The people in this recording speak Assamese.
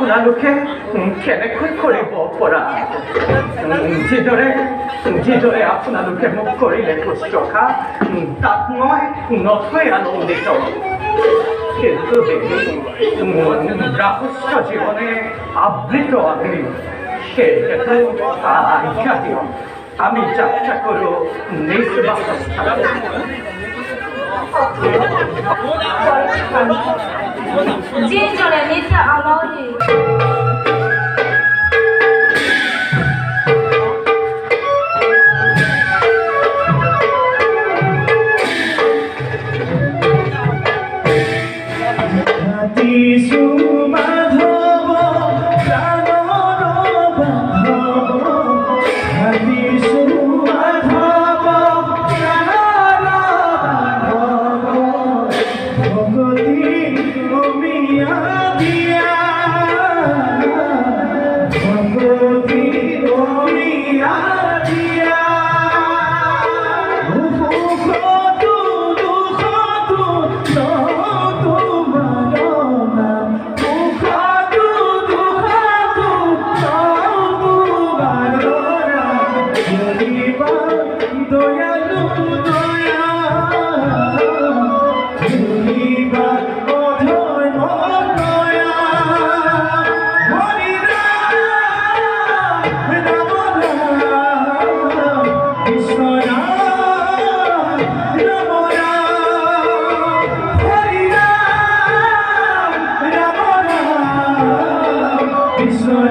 আপোনালোকে কেনেকৈ কৰিব পৰা যিদৰে আপোনালোকে মোক কৰিলে শুশ্ৰূষা তাত মই নথৈ আনন্দিত কিন্তু মোৰ গ্ৰাহস্থ জীৱনে আবৃত আমি সেয়েতো আজ্ঞা দিয়ক আমি যাত্ৰা কৰোঁ নিজ বাসস্থানলৈ接着两年在阿老里。মাতিছো মাধৱ প্ৰাণৰ বান্ধৱ মাতিছো মাধৱ প্ৰাণৰ বান্ধৱ ভগতি অমিয়া দিয়া ভগতি অমিয়া দিয়া দুখতো দুখতো তোমাৰ নাম দুখতো দুখতো তোমাৰ নাম ধৰিবা দয়ালু দয়া ধৰিবা অধৰ্ম দয়া হৰি ৰাম ৰাম ৰাম কৃষ্ণ ৰাম ৰাম ৰাম হৰি ৰাম ৰাম ৰাম কৃষ্ণ